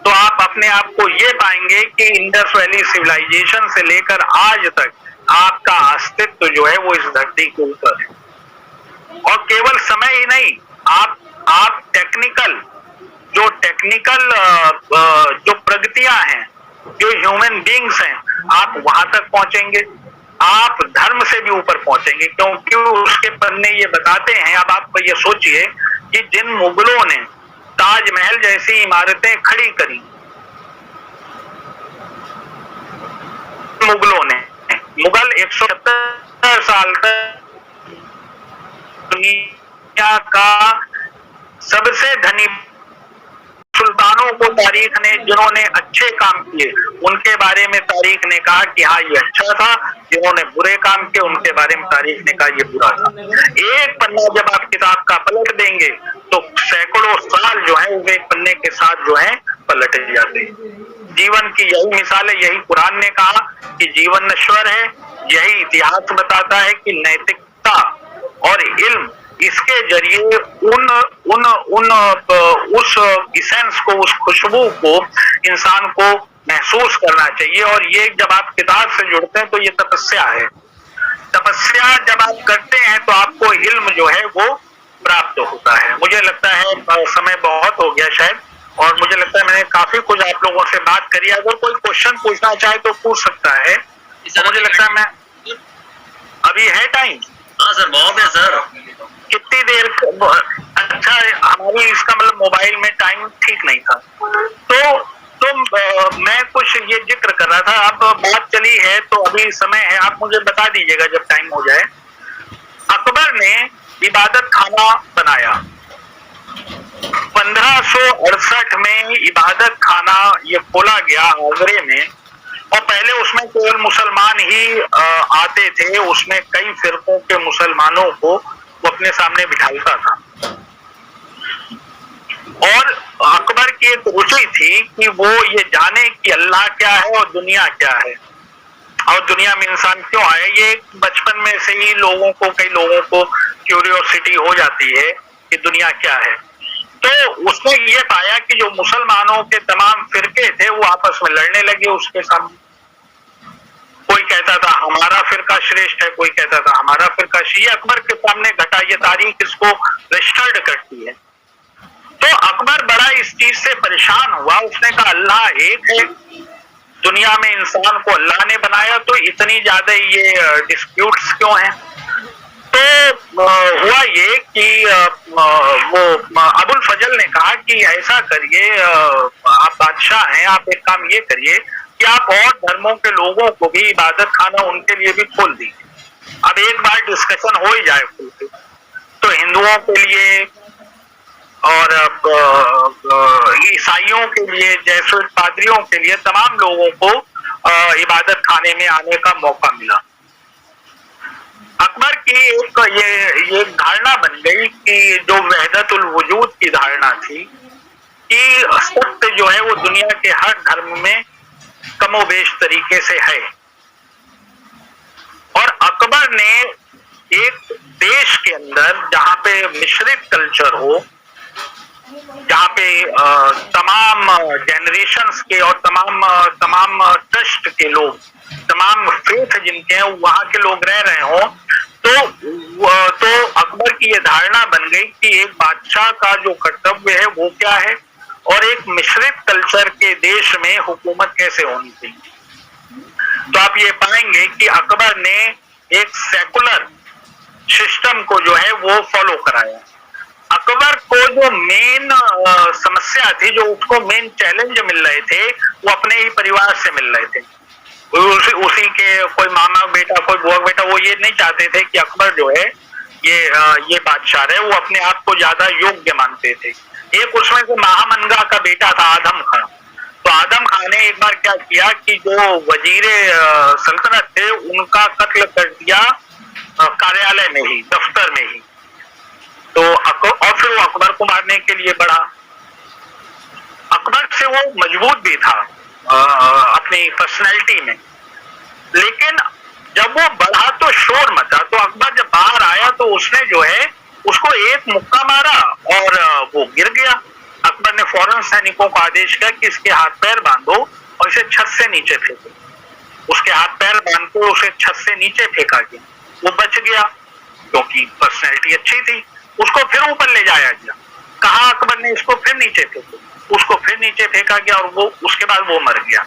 तो आप अपने आप को ये पाएंगे कि इंडस वैली सिविलाइजेशन से लेकर आज तक आपका अस्तित्व जो है वो इस धरती के ऊपर है। और केवल समय ही नहीं, आप टेक्निकल जो प्रगतियां हैं, जो ह्यूमन बींग्स हैं, आप वहां तक पहुंचेंगे। आप धर्म से भी ऊपर पहुंचेंगे क्योंकि उसके पन्ने ये बताते हैं। अब आप ये सोचिए कि जिन मुगलों ने ताजमहल जैसी इमारतें खड़ी करी, मुगल 170 साल तक दुनिया का सबसे धनी सुल्तानों को तारीख ने, जिन्होंने अच्छे काम किए, उनके बारे में तारीख ने कहा कि हाँ ये अच्छा था, जिन्होंने बुरे काम किए उनके बारे में तारीख ने कहा ये बुरा था। एक पन्ना जब आप किताब का पलट देंगे तो सैकड़ों साल जो है वो एक पन्ने के साथ जो है पलट जाते हैं। जीवन की यही मिसाल है। यही कुरान ने कहा कि जीवन नश्वर है, यही इतिहास बताता है कि नैतिकता और इल्म इसके जरिए उस इसेंस को, उस खुशबू को इंसान को महसूस करना चाहिए। और ये जब आप किताब से जुड़ते हैं तो ये तपस्या है। तपस्या जब आप करते हैं तो आपको इल्म जो है वो प्राप्त होता है। मुझे लगता है समय बहुत हो गया शायद, और मुझे लगता है मैंने काफी कुछ आप लोगों से बात करी है। अगर कोई क्वेश्चन पूछना चाहे तो पूछ सकता है। तो मुझे लगता है मैं अभी है टाइम। हाँ सर, बहुत है सर। कितनी देर? अच्छा, हमारी इसका मतलब मोबाइल में टाइम ठीक नहीं था। तो मैं कुछ ये जिक्र कर रहा था। अब बात चली है तो अभी समय है, आप मुझे बता दीजिएगा जब टाइम हो जाए। अकबर ने इबादत खाना बनाया 1568 में। इबादत खाना ये खोला गया आगरे में, और पहले उसमें केवल मुसलमान ही आते थे। उसमें कई फिरकों के मुसलमानों को वो अपने सामने बिठाता था। और अकबर की एक रुचि थी कि वो ये जाने कि अल्लाह क्या है और दुनिया क्या है, और दुनिया में इंसान क्यों आया। ये बचपन में से ही कई लोगों को क्यूरियोसिटी हो जाती है कि दुनिया क्या है। तो उसने ये पाया कि जो मुसलमानों के तमाम फिरके थे वो आपस में लड़ने लगे उसके सामने। कोई कहता था हमारा फिरका श्रेष्ठ है, कोई कहता था हमारा फिरका। ये अकबर के सामने घटा। ये तारीख इसको रजिस्टर्ड करती है। तो अकबर बड़ा इस चीज से परेशान हुआ। उसने कहा अल्लाह एक है, दुनिया में इंसान को अल्लाह ने बनाया, तो इतनी ज्यादा ये डिस्प्यूट्स क्यों हैं। तो हुआ ये कि वो अबुल फजल ने कहा कि ऐसा करिए, आप बादशाह हैं, आप एक काम ये करिए कि आप और धर्मों के लोगों को भी इबादत खाना उनके लिए भी खोल दीजिए। अब एक बार डिस्कशन हो ही जाए खुल के। तो हिंदुओं के लिए और ईसाइयों के लिए, जैसुइट पादरियों के लिए, तमाम लोगों को इबादत खाने में आने का मौका मिला। अकबर की ये धारणा बन गई कि जो वहदतुल वजूद की धारणा थी कि सत्य जो है वो दुनिया के हर धर्म में कमोबेश तरीके से है। और अकबर ने एक देश के अंदर जहां पे मिश्रित कल्चर हो, जहां पे तमाम जनरेशंस के और तमाम ट्रस्ट के लोग, तमाम फेथ जिनके हैं वहां के लोग रह रहे हो, तो अकबर की ये धारणा बन गई कि एक बादशाह का जो कर्तव्य है वो क्या है, और एक मिश्रित कल्चर के देश में हुकूमत कैसे होनी चाहिए। तो आप ये पाएंगे कि अकबर ने एक सेकुलर सिस्टम को जो है वो फॉलो कराया। अकबर को जो मेन समस्या थी, जो उसको मेन चैलेंज मिल रहे थे, वो अपने ही परिवार से मिल रहे थे। उसी के कोई मामा बेटा, कोई बुआ बेटा, वो ये नहीं चाहते थे कि अकबर जो है ये बादशाह रहे। वो अपने आप को ज्यादा योग्य मानते थे। एक उसमें से महामनगा का बेटा था आदम खान। तो आदम खान ने एक बार क्या किया कि जो वजीरे सल्तनत थे उनका कत्ल कर दिया कार्यालय में ही, दफ्तर में ही। तो और फिर वो अकबर को मारने के लिए बढ़ा। अकबर से वो मजबूत भी था अपनी पर्सनैलिटी में, लेकिन जब वो बढ़ा तो शोर मचा। तो अकबर जब बाहर आया तो उसने जो है उसको एक मुक्का मारा और वो गिर गया। अकबर ने फौरन सैनिकों को आदेश किया कि इसके हाथ पैर बांधो और इसे छत से नीचे फेंको। उसके हाथ पैर बांध के उसे छत से नीचे फेंका गया। वो बच गया क्योंकि पर्सनैलिटी अच्छी थी। उसको फिर ऊपर ले जाया गया। कहा अकबर ने इसको फिर नीचे फेंको, उसको फिर नीचे फेंका गया और वो उसके बाद वो मर गया।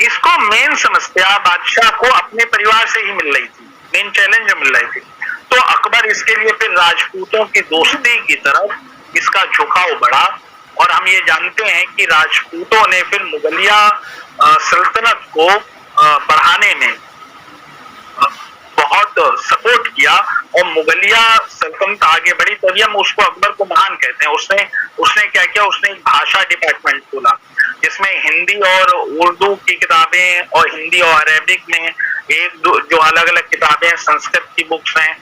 इसको मेन समस्या बादशाह को अपने परिवार से ही मिल रही थी, मेन चैलेंज मिल रही थी। तो अकबर इसके लिए फिर राजपूतों की दोस्ती की तरफ इसका झुकाव बढ़ा। और हम ये जानते हैं कि राजपूतों ने फिर मुगलिया सल्तनत को बढ़ाने में बहुत सपोर्ट किया और मुगलिया सल्तनत आगे बढ़ी। तभी हम उसको अकबर को महान कहते हैं। उसने क्या किया, उसने एक भाषा डिपार्टमेंट खोला जिसमें हिंदी और उर्दू की किताबें और हिंदी और अरेबिक में एक जो अलग अलग किताबें, संस्कृत की बुक्स हैं,